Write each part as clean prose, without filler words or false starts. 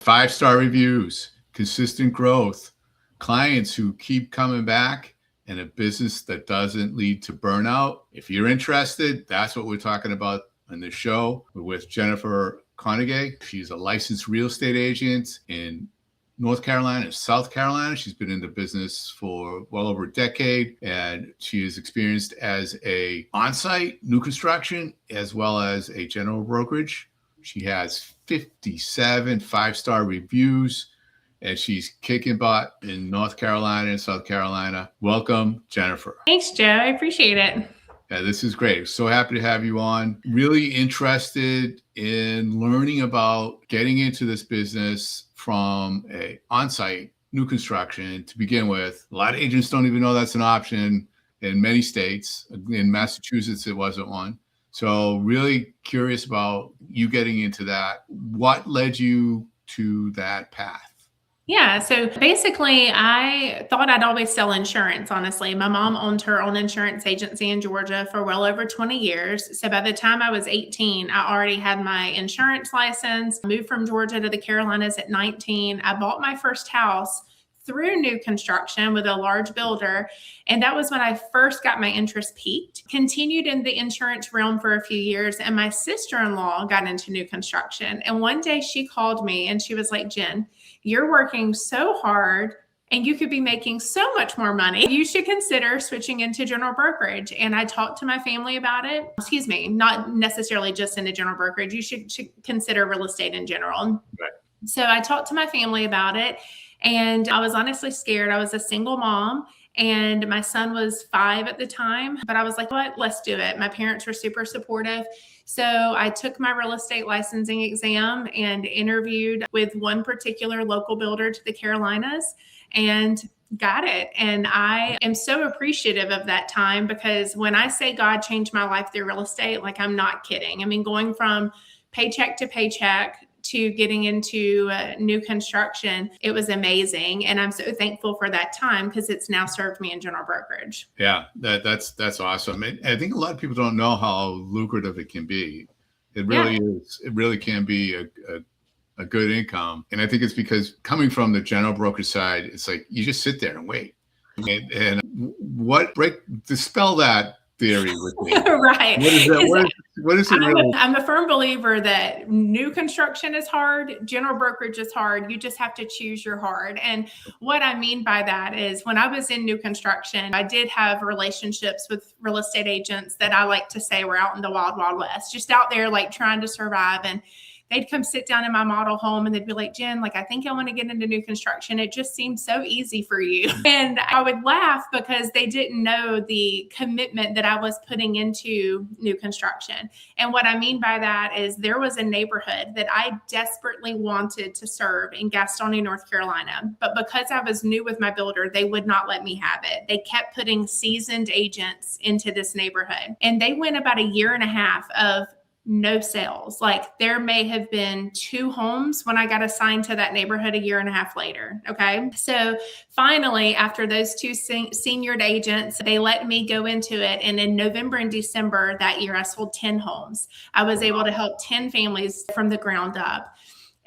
5-star reviews, consistent growth, clients who keep coming back, and a business that doesn't lead to burnout. If you're interested, that's what we're talking about on this show. We're with Jennifer Carnegie. She's a licensed real estate agent in North Carolina and South Carolina. She's been in the business for well over a decade, and she is experienced as a on-site new construction as well as a general brokerage. She has 57 5-star reviews, and she's kicking butt in North Carolina and South Carolina. Welcome, Jennifer. Thanks, Joe. I appreciate it. Yeah, this is great. So happy to have you on. Really interested in learning about getting into this business from a on-site new construction to begin with. A lot of agents don't even know that's an option in many states. In Massachusetts, it wasn't one. So really curious about you getting into that. What led you to that path? Yeah. So basically, I thought I'd always sell insurance, honestly. My mom owned her own insurance agency in Georgia for well over 20 years. So by the time I was 18, I already had my insurance license, moved from Georgia to the Carolinas at 19. I bought my first house through new construction with a large builder. And that was when I first got my interest peaked. Continued in the insurance realm for a few years. And my sister-in-law got into new construction. And one day she called me and she was like, Jen, you're working so hard and you could be making so much more money. You should consider switching into general brokerage. And I talked to my family about it. Excuse me, not necessarily just into general brokerage. You should consider real estate in general. Right. So I talked to my family about it. And I was honestly scared. I was a single mom and my son was 5 at the time, but I was like, what? Let's do it. My parents were super supportive. So I took my real estate licensing exam and interviewed with one particular local builder to the Carolinas and got it. And I am so appreciative of that time because when I say God changed my life through real estate, like I'm not kidding. I mean, going from paycheck to paycheck to getting into new construction, it was amazing. And I'm so thankful for that time because it's now served me in general brokerage. Yeah, that's awesome. And I think a lot of people don't know how lucrative it can be. It really is. It really can be a good income. And I think it's because coming from the general brokerage side, it's like you just sit there and wait. And dispel that theory with me. Right. What is it really? I'm a firm believer that new construction is hard. General brokerage is hard. You just have to choose your hard. And what I mean by that is when I was in new construction, I did have relationships with real estate agents that I like to say were out in the wild, wild west, just out there like trying to survive. And they'd come sit down in my model home and they'd be like, Jen, like, I think I want to get into new construction. It just seems so easy for you. And I would laugh because they didn't know the commitment that I was putting into new construction. And what I mean by that is there was a neighborhood that I desperately wanted to serve in Gastonia, North Carolina. But because I was new with my builder, they would not let me have it. They kept putting seasoned agents into this neighborhood. And they went about a year and a half of no sales. Like there may have been 2 homes when I got assigned to that neighborhood a year and a half later. Okay. So finally, after those 2 seniored agents, they let me go into it. And in November and December that year, I sold 10 homes. I was able to help 10 families from the ground up.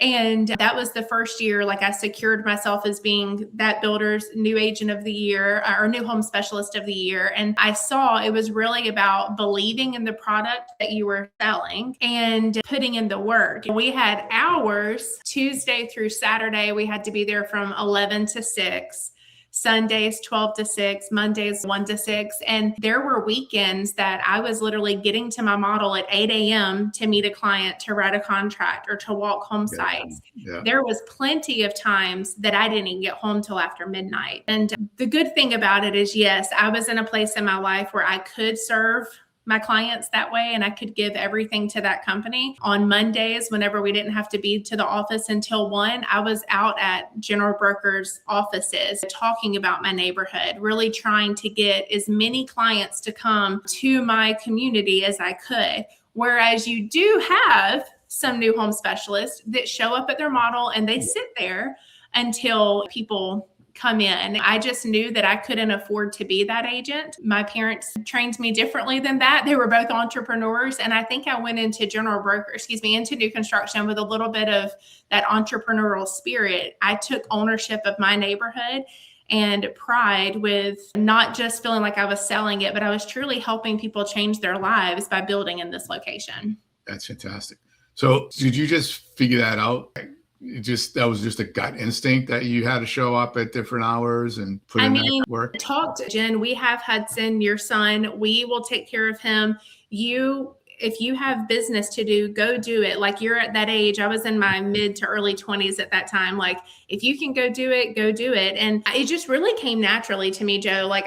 And that was the first year, like I secured myself as being that builder's new agent of the year or new home specialist of the year. And I saw it was really about believing in the product that you were selling and putting in the work. We had hours Tuesday through Saturday. We had to be there from 11 to 6. Sundays, 12 to 6, Mondays, 1 to 6. And there were weekends that I was literally getting to my model at 8 a.m. to meet a client, to write a contract or to walk home sites. Yeah. There was plenty of times that I didn't even get home till after midnight. And the good thing about it is, yes, I was in a place in my life where I could serve my clients that way and I could give everything to that company. On Mondays, whenever we didn't have to be to the office until 1, I was out at general brokers' offices talking about my neighborhood, really trying to get as many clients to come to my community as I could. Whereas you do have some new home specialists that show up at their model and they sit there until people come in. I just knew that I couldn't afford to be that agent. My parents trained me differently than that. They were both entrepreneurs. And I think I went into into new construction with a little bit of that entrepreneurial spirit. I took ownership of my neighborhood and pride with not just feeling like I was selling it, but I was truly helping people change their lives by building in this location. That's fantastic. So did you just figure that out? That was just a gut instinct that you had to show up at different hours and put in that work? Talk to Jen. We have Hudson, your son. We will take care of him. If you have business to do, go do it. Like, you're at that age. I was in my mid to early 20s at that time. Like, if you can go do it, go do it. And it just really came naturally to me, Joe. Like,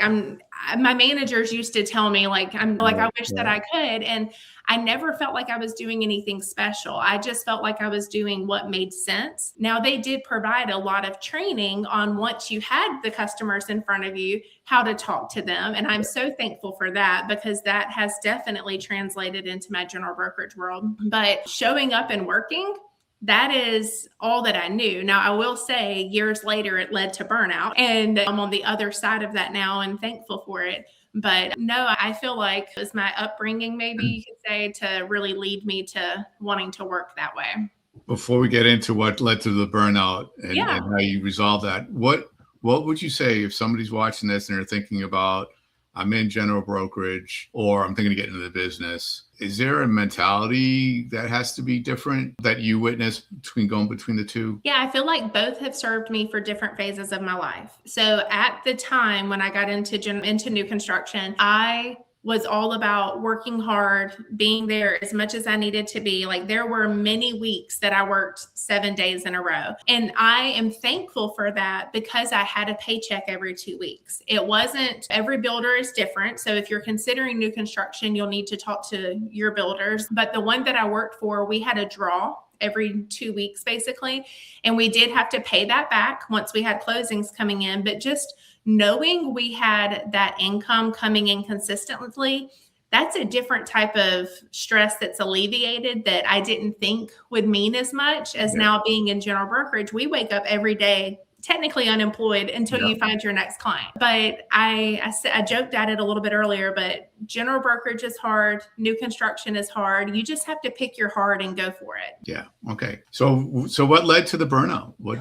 my managers used to tell me, I wish that I could. And I never felt like I was doing anything special. I just felt like I was doing what made sense. Now, they did provide a lot of training on, once you had the customers in front of you, how to talk to them. And I'm so thankful for that, because that has definitely translated into my general brokerage world. But showing up and working, that is all that I knew. Now, I will say, years later, it led to burnout. And I'm on the other side of that now and thankful for it. But no, I feel like it was my upbringing, maybe you could say, to really lead me to wanting to work that way. Before we get into what led to the burnout and how you resolve that, what would you say if somebody's watching this and they're thinking about, I'm in general brokerage, or I'm thinking of getting into the business? Is there a mentality that has to be different that you witness between the two? Yeah, I feel like both have served me for different phases of my life. So at the time when I got into new construction, I was all about working hard, being there as much as I needed to be. Like, there were many weeks that I worked 7 days in a row. And I am thankful for that, because I had a paycheck every 2 weeks. It wasn't, every builder is different. So if you're considering new construction, you'll need to talk to your builders. But the one that I worked for, we had a draw every 2 weeks, basically. And we did have to pay that back once we had closings coming in. But just knowing we had that income coming in consistently, that's a different type of stress that's alleviated that I didn't think would mean as much as now being in general brokerage. We wake up every day technically unemployed until you find your next client. But I joked at it a little bit earlier, but general brokerage is hard. New construction is hard. You just have to pick your heart and go for it. Yeah. Okay. So what led to the burnout? What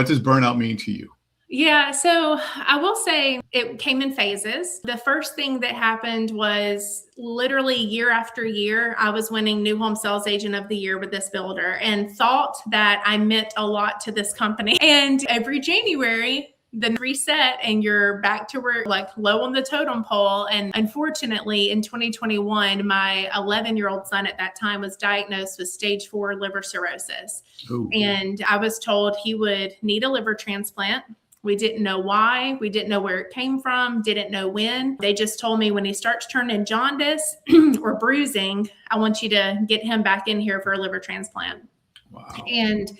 does burnout mean to you? Yeah, so I will say it came in phases. The first thing that happened was literally year after year, I was winning New Home Sales Agent of the Year with this builder, and thought that I meant a lot to this company. And every January, the reset and you're back to where, like, low on the totem pole. And unfortunately, in 2021, my 11-year-old son at that time was diagnosed with stage 4 liver cirrhosis. Ooh. And I was told he would need a liver transplant. We didn't know why. We didn't know where it came from. Didn't know when. They just told me, when he starts turning jaundice or bruising, I want you to get him back in here for a liver transplant. Wow. And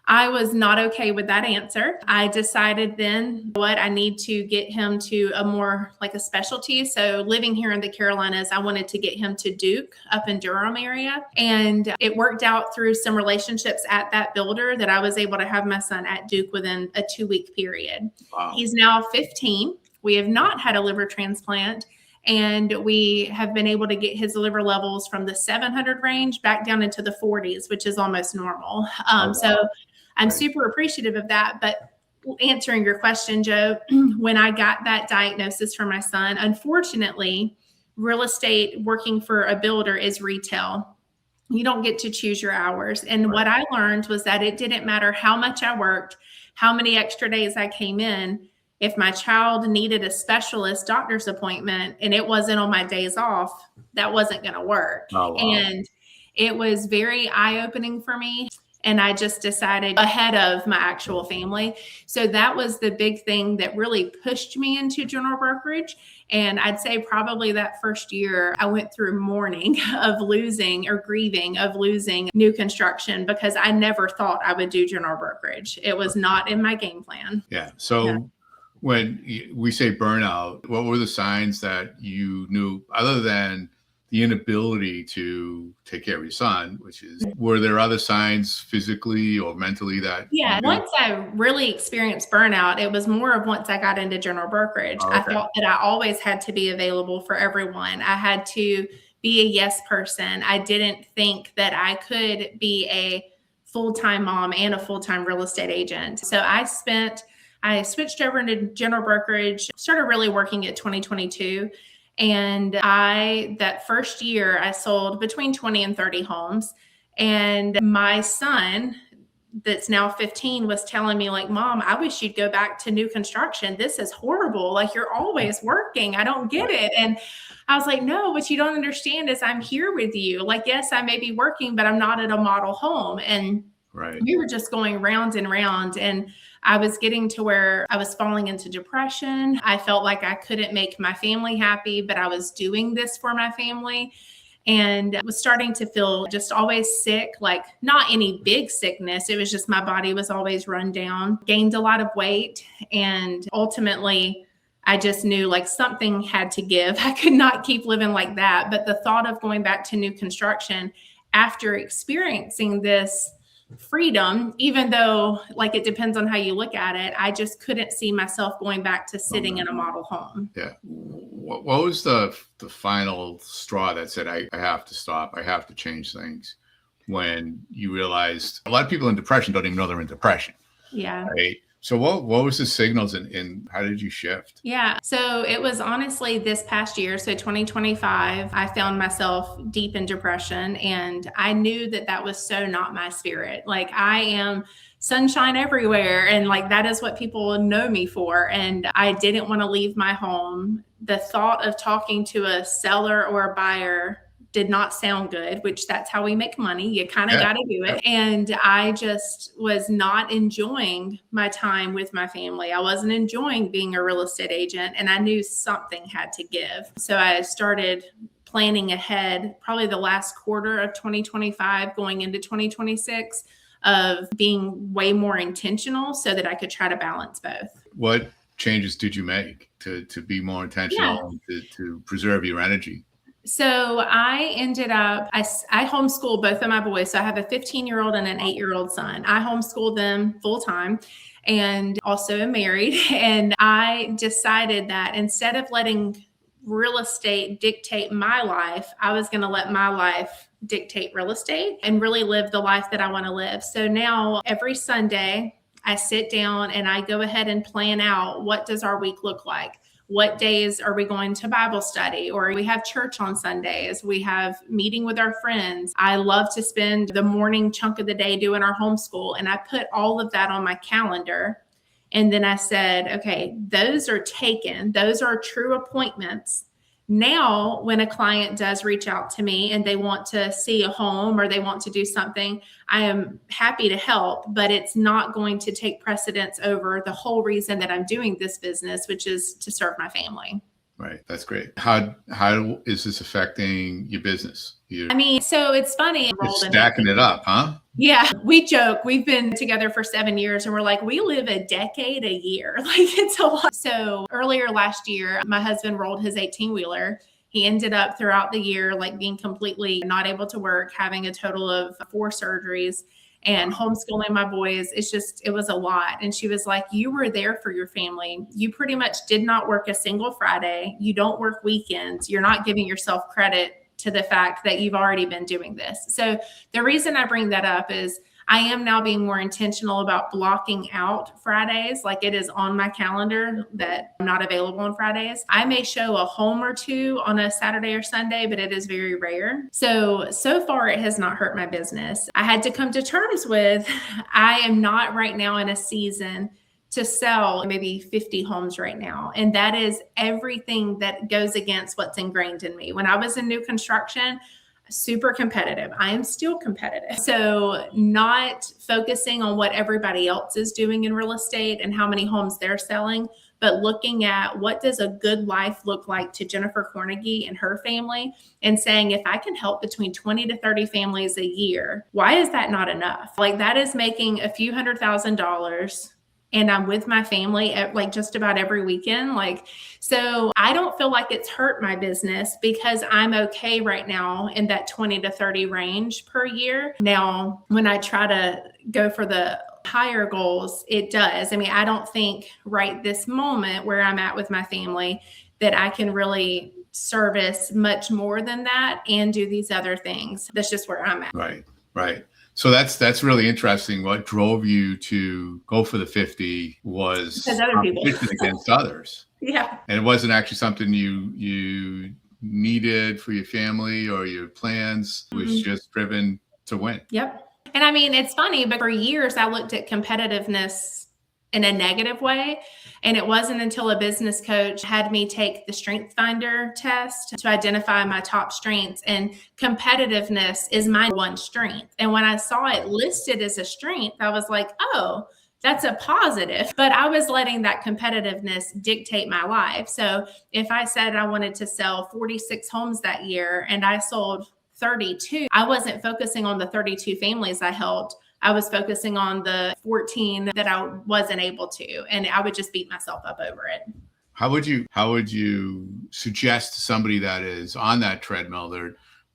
I was not okay with that answer. I decided then, I need to get him to a more like a specialty. So living here in the Carolinas, I wanted to get him to Duke up in Durham area. And it worked out through some relationships at that builder that I was able to have my son at Duke within a 2-week period. Wow. He's now 15. We have not had a liver transplant. And we have been able to get his liver levels from the 700 range back down into the 40s, which is almost normal. So I'm super appreciative of that. But answering your question, Joe, when I got that diagnosis for my son, unfortunately, real estate working for a builder is retail. You don't get to choose your hours. And what I learned was that it didn't matter how much I worked, how many extra days I came in. If my child needed a specialist doctor's appointment and it wasn't on my days off, that wasn't going to work. Oh, wow. And it was very eye-opening for me. And I just decided ahead of my actual family. So that was the big thing that really pushed me into general brokerage. And I'd say probably that first year I went through mourning of losing or grieving of losing new construction, because I never thought I would do general brokerage. It was not in my game plan. Yeah. So when we say burnout, what were the signs that you knew, other than the inability to take care of your son, which is, were there other signs physically or mentally that? Yeah. Once I really experienced burnout, it was more of once I got into general brokerage. Oh, I okay. felt that I always had to be available for everyone. I had to be a yes person. I didn't think that I could be a full-time mom and a full-time real estate agent. So I switched over into general brokerage, started really working at 2022. And that first year, I sold between 20 and 30 homes. And my son, that's now 15, was telling me, like, Mom, I wish you'd go back to new construction. This is horrible. Like, you're always working. I don't get it. And I was like, no, what you don't understand is I'm here with you. Like, yes, I may be working, but I'm not at a model home. And we were just going round and round. And I was getting to where I was falling into depression. I felt like I couldn't make my family happy, but I was doing this for my family. And was starting to feel just always sick, like not any big sickness. It was just my body was always run down, gained a lot of weight. And ultimately, I just knew like something had to give. I could not keep living like that. But the thought of going back to new construction after experiencing this freedom, even though like it depends on how you look at it, I just couldn't see myself going back to sitting in a model home. Yeah. What was the final straw that said, I have to stop, I have to change things, when you realized a lot of people in depression don't even know they're in depression? Yeah. Right. So what was the signals and how did you shift? Yeah. So it was honestly this past year, so 2025, I found myself deep in depression, and I knew that that was so not my spirit. Like, I am sunshine everywhere, and like that is what people know me for. And I didn't want to leave my home. The thought of talking to a seller or a buyer did not sound good, which that's how we make money. You kind of got to do it. And I just was not enjoying my time with my family. I wasn't enjoying being a real estate agent, and I knew something had to give. So I started planning ahead, probably the last quarter of 2025 going into 2026, of being way more intentional so that I could try to balance both. What changes did you make to be more intentional, to preserve your energy? So I ended up, I homeschool both of my boys. So I have a 15-year-old and an 8-year-old son. I homeschool them full time, and also am married. And I decided that instead of letting real estate dictate my life, I was going to let my life dictate real estate and really live the life that I want to live. So now every Sunday I sit down and I go ahead and plan out, what does our week look like? What days are we going to Bible study? Or we have church on Sundays. We have meeting with our friends. I love to spend the morning chunk of the day doing our homeschool. And I put all of that on my calendar. And then I said, okay, those are taken. Those are true appointments. Now, when a client does reach out to me and they want to see a home or they want to do something, I am happy to help, but it's not going to take precedence over the whole reason that I'm doing this business, which is to serve my family. Right. That's great. How is this affecting your business? So it's funny. You're stacking it up, huh? Yeah, we joke. We've been together for 7 years and we're like, we live a decade a year. Like, it's a lot. So earlier last year, my husband rolled his 18-wheeler. He ended up throughout the year, like being completely not able to work, having a total of 4 surgeries and homeschooling my boys. It was a lot. And she was like, you were there for your family. You pretty much did not work a single Friday. You don't work weekends. You're not giving yourself credit to the fact that you've already been doing this. So the reason I bring that up is I am now being more intentional about blocking out Fridays. Like, it is on my calendar that I'm not available on Fridays. I may show a home or two on a Saturday or Sunday, but it is very rare. So far it has not hurt my business. I had to come to terms with, I am not right now in a season to sell maybe 50 homes right now. And that is everything that goes against what's ingrained in me. When I was in new construction, super competitive. I am still competitive. So not focusing on what everybody else is doing in real estate and how many homes they're selling, but looking at what does a good life look like to Jennifer Carnegie and her family, and saying, if I can help between 20 to 30 families a year, why is that not enough? Like, that is making a few $100,000 and I'm with my family at like just about every weekend. Like, so I don't feel like it's hurt my business because I'm okay right now in that 20 to 30 range per year. Now, when I try to go for the higher goals, it does. I mean, I don't think right this moment where I'm at with my family that I can really service much more than that and do these other things. That's just where I'm at. Right, right. So that's really interesting. What drove you to go for the 50 was Because other people. competition against others. Yeah. And it wasn't actually something you needed for your family or your plans. It was just driven to win. Yep. And I mean, it's funny, but for years I looked at competitiveness in a negative way. And it wasn't until a business coach had me take the Strength Finder test to identify my top strengths. And competitiveness is my one strength. And when I saw it listed as a strength, I was like, oh, that's a positive. But I was letting that competitiveness dictate my life. So if I said I wanted to sell 46 homes that year and I sold 32, I wasn't focusing on the 32 families I helped. I was focusing on the 14 that I wasn't able to, and I would just beat myself up over it. How would you suggest to somebody that is on that treadmill,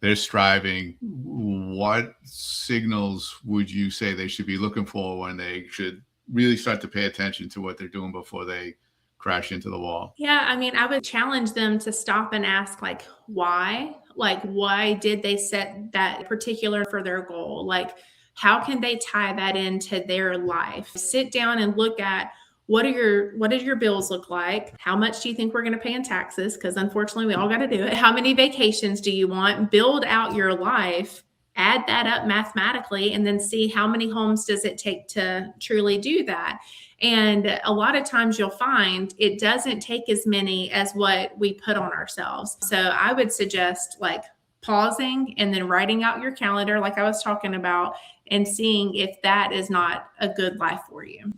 they're striving, what signals would you say they should be looking for when they should really start to pay attention to what they're doing before they crash into the wall? Yeah, I mean, I would challenge them to stop and ask, like, why? Like, why did they set that particular for their goal? Like, how can they tie that into their life? Sit down and look at what do your bills look like? How much do you think we're going to pay in taxes? Because unfortunately, we all got to do it. How many vacations do you want? Build out your life, add that up mathematically, and then see how many homes does it take to truly do that. And a lot of times you'll find it doesn't take as many as what we put on ourselves. So I would suggest like pausing and then writing out your calendar, like I was talking about, and seeing if that is not a good life for you.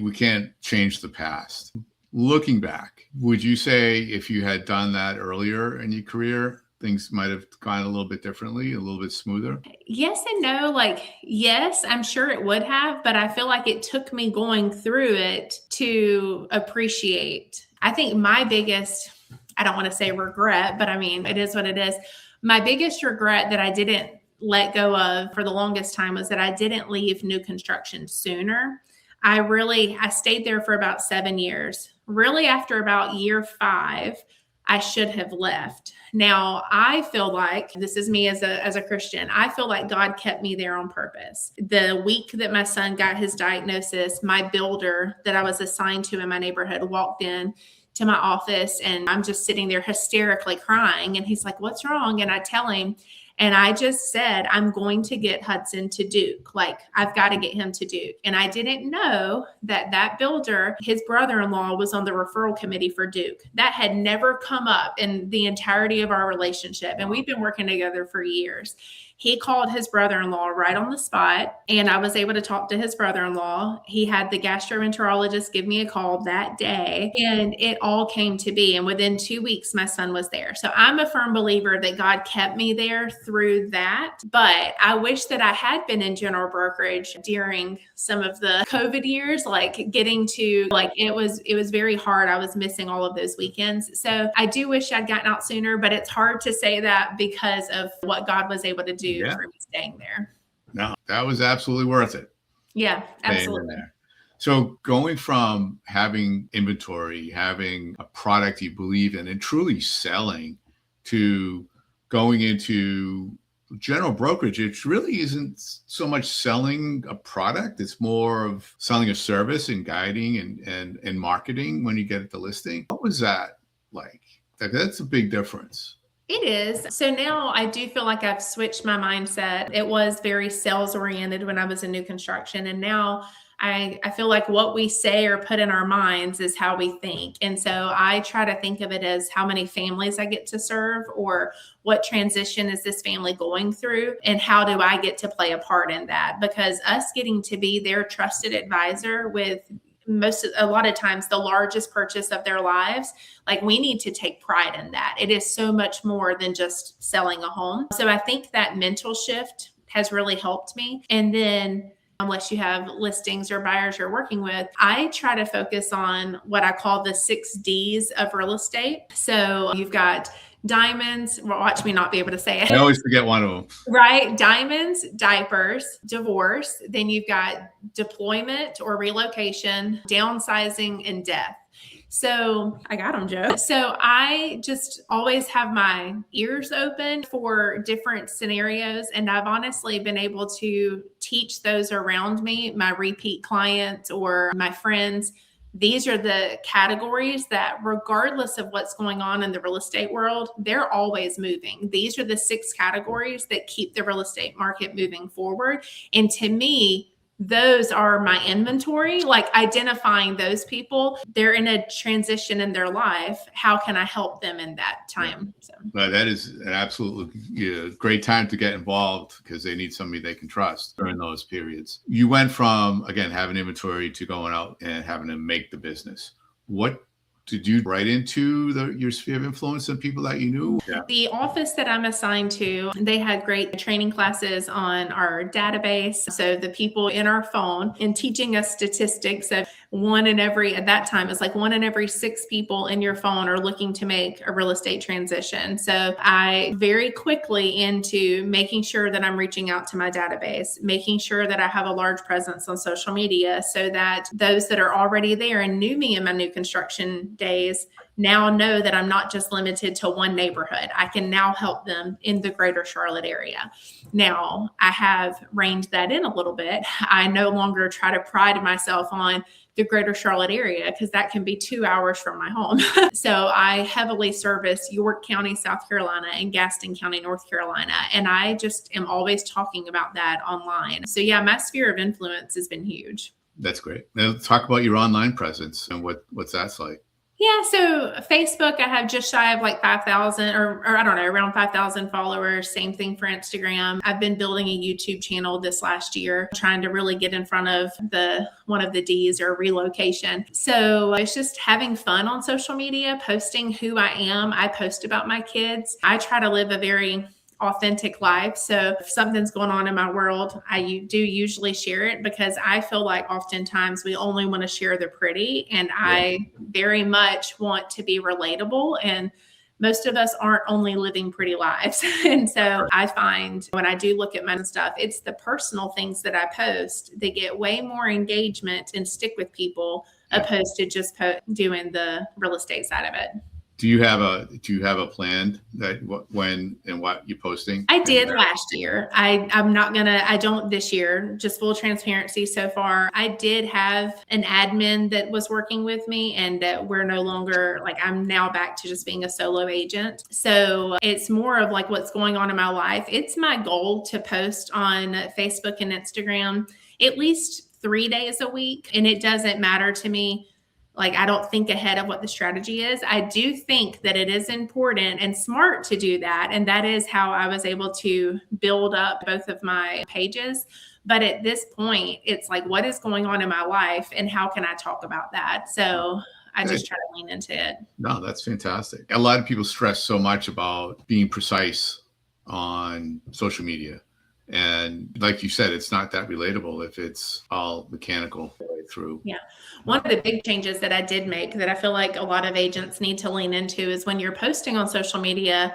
We can't change the past. Looking back, would you say if you had done that earlier in your career, things might have gone a little bit differently, a little bit smoother? Yes and no. Like, yes, I'm sure it would have, but I feel like it took me going through it to appreciate. I think my biggest, I don't want to say regret, but I mean, it is what it is. My biggest regret that I didn't let go of for the longest time was that I didn't leave new construction sooner. I stayed there for about 7 years. Really, after about year 5, I should have left. Now, I feel like, this is me as a Christian, I feel like God kept me there on purpose. The week that my son got his diagnosis, my builder that I was assigned to in my neighborhood walked in to my office, and I'm just sitting there hysterically crying. And he's like, "What's wrong?" And I tell him, and I just said, "I'm going to get Hudson to Duke. Like, I've got to get him to Duke." And I didn't know that builder, his brother-in-law, was on the referral committee for Duke. That had never come up in the entirety of our relationship. And we've been working together for years. He called his brother-in-law right on the spot, and I was able to talk to his brother-in-law. He had the gastroenterologist give me a call that day, and it all came to be. And within 2 weeks, my son was there. So I'm a firm believer that God kept me there through that. But I wish that I had been in general brokerage during some of the COVID years, like getting to, like, it was very hard. I was missing all of those weekends. So I do wish I'd gotten out sooner, but it's hard to say that because of what God was able to do for me staying there. No, that was absolutely worth it. Yeah, absolutely. So going from having inventory, having a product you believe in and truly selling, to going into general brokerage, it really isn't so much selling a product. It's more of selling a service and guiding and marketing when you get the listing. What was that like? That's a big difference. It is. So now I do feel like I've switched my mindset. It was very sales oriented when I was in new construction. And now I feel like what we say or put in our minds is how we think. And so I try to think of it as how many families I get to serve, or what transition is this family going through, and how do I get to play a part in that? Because us getting to be their trusted advisor with a lot of times the largest purchase of their lives, like, we need to take pride in that. It is so much more than just selling a home. So I think that mental shift has really helped me. And then unless you have listings or buyers you're working with. I try to focus on what I call the 6 Ds of real estate. So you've got diamonds. Well, watch me not be able to say it. I always forget one of them. Right? Diamonds, diapers, divorce. Then you've got deployment or relocation, downsizing, and death. So I got them, Joe. So I just always have my ears open for different scenarios. And I've honestly been able to teach those around me, my repeat clients or my friends. These are the categories that, regardless of what's going on in the real estate world, they're always moving. These are the 6 categories that keep the real estate market moving forward. And to me, those are my inventory, like identifying those people. They're in a transition in their life. How can I help them in that time? So. But that is an absolutely great time to get involved because they need somebody they can trust during those periods. You went from, again, having inventory to going out and having to make the business. What did you write into your sphere of influence and people that you knew? Yeah. The office that I'm assigned to, they had great training classes on our database. So the people in our phone and teaching us statistics of at that time, it's like 1 in every 6 people in your phone are looking to make a real estate transition. So I very quickly into making sure that I'm reaching out to my database, making sure that I have a large presence on social media so that those that are already there and knew me in my new construction days now know that I'm not just limited to one neighborhood. I can now help them in the greater Charlotte area. Now, I have reined that in a little bit. I no longer try to pride myself on the greater Charlotte area because that can be 2 hours from my home. So I heavily service York County, South Carolina, and Gaston County, North Carolina. And I just am always talking about that online. So yeah, my sphere of influence has been huge. That's great. Now talk about your online presence and what's that like. Yeah, so Facebook, I have just shy of like 5,000 or I don't know, around 5,000 followers. Same thing for Instagram. I've been building a YouTube channel this last year, trying to really get in front of one of the D's or relocation. So it's just having fun on social media, posting who I am. I post about my kids. I try to live a very authentic life. So if something's going on in my world, I do usually share it because I feel like oftentimes we only want to share the pretty, and I very much want to be relatable, and most of us aren't only living pretty lives. And so I find when I do look at my stuff, it's the personal things that I post that get way more engagement and stick with people opposed to just doing the real estate side of it. Do you have a plan that when and what you're posting? I did last year. I don't this year, just full transparency so far. I did have an admin that was working with me, and that we're no longer, like, I'm now back to just being a solo agent. So it's more of like what's going on in my life. It's my goal to post on Facebook and Instagram at least 3 days a week. And it doesn't matter to me. Like, I don't think ahead of what the strategy is. I do think that it is important and smart to do that. And that is how I was able to build up both of my pages. But at this point, it's like, what is going on in my life and how can I talk about that? So I just try to lean into it. No, that's fantastic. A lot of people stress so much about being precise on social media. And like you said, it's not that relatable if it's all mechanical through. Yeah. One of the big changes that I did make that I feel like a lot of agents need to lean into is when you're posting on social media,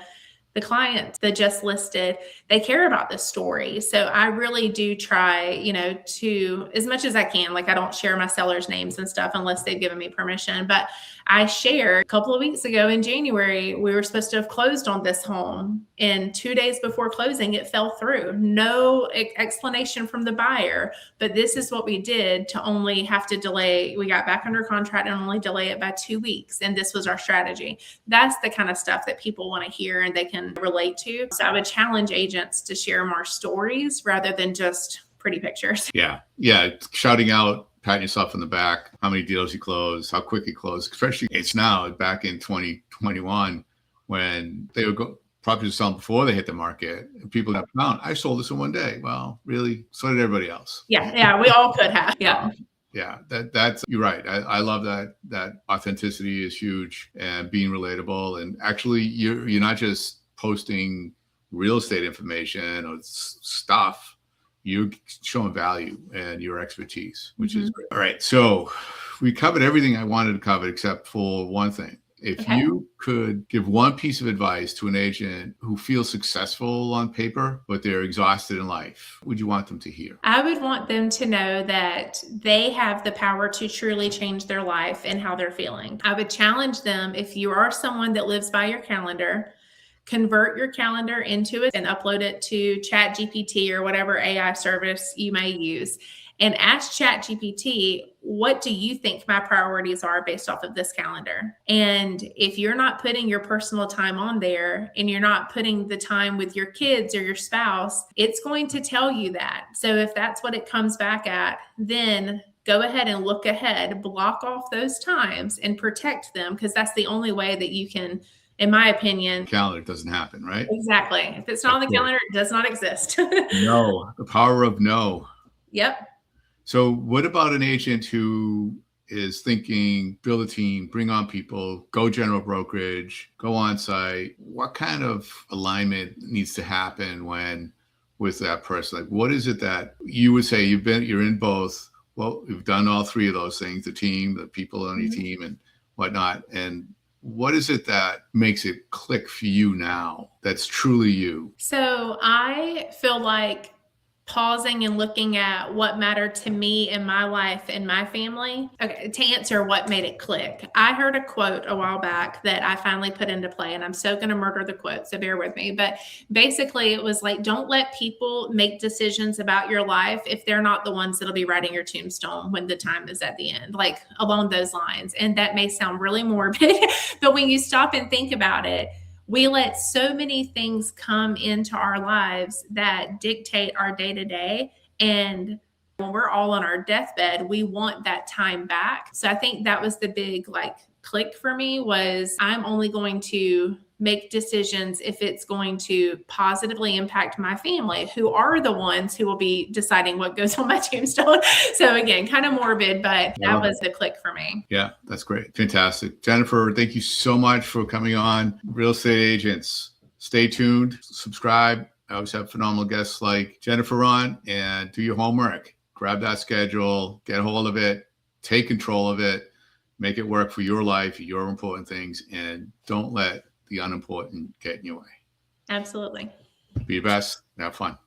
the clients that just listed, they care about the story. So I really do try, to, as much as I can, like, I don't share my sellers' names and stuff unless they've given me permission, but I shared a couple of weeks ago in January, we were supposed to have closed on this home, and 2 days before closing, it fell through. No explanation from the buyer, but this is what we did to only have to delay. We got back under contract and only delay it by 2 weeks. And this was our strategy. That's the kind of stuff that people want to hear and they can relate to. So I would challenge agents to share more stories rather than just pretty pictures. Yeah. Shouting out, patting yourself on the back, how many deals you close, how quick you close, especially it's now back in 2021 when they would go, properties were selling before they hit the market, and people got found. I sold this in 1 day. Well, really? So did everybody else. Yeah, we all could have. Yeah, that's you're right. I love that authenticity is huge, and being relatable. And actually, you're not just posting real estate information or stuff. you're showing value and your expertise, which is great. All right. So we covered everything I wanted to cover except for one thing. If you could give one piece of advice to an agent who feels successful on paper, but they're exhausted in life, what would you want them to hear? I would want them to know that they have the power to truly change their life and how they're feeling. I would challenge them, if you are someone that lives by your calendar, convert your calendar into it and upload it to ChatGPT or whatever AI service you may use. And ask ChatGPT, what do you think my priorities are based off of this calendar? And if you're not putting your personal time on there and you're not putting the time with your kids or your spouse, it's going to tell you that. So if that's what it comes back at, then go ahead and look ahead, block off those times and protect them, because that's the only way that you can, in my opinion. Calendar doesn't happen, right? Exactly. If it's not on the calendar, it does not exist. No, the power of no. Yep. So what about an agent who is thinking, build a team, bring on people, go general brokerage, go on site? What kind of alignment needs to happen with that person? Like, what is it that you would say you're in both? Well, you've done all three of those things, the team, the people on your team and whatnot. And what is it that makes it click for you now that's truly you? So I feel like pausing and looking at what mattered to me in my life and my family. Okay, to answer what made it click, I heard a quote a while back that I finally put into play, and I'm so going to murder the quote, so bear with me. But basically it was like, don't let people make decisions about your life if they're not the ones that'll be writing your tombstone when the time is at the end, like along those lines. And that may sound really morbid, but when you stop and think about it, we let so many things come into our lives that dictate our day-to-day. And when we're all on our deathbed, we want that time back. So I think that was the big click for me, was I'm only going to make decisions if it's going to positively impact my family, who are the ones who will be deciding what goes on my tombstone. So again, kind of morbid, but that was the click for me. Yeah, that's great. Fantastic. Jennifer, thank you so much for coming on. Real estate agents, stay tuned, subscribe. I always have phenomenal guests like Jennifer on, and do your homework. Grab that schedule, get a hold of it, take control of it, make it work for your life, your important things, and don't let the unimportant get in your way. Absolutely. Be your best. Have fun.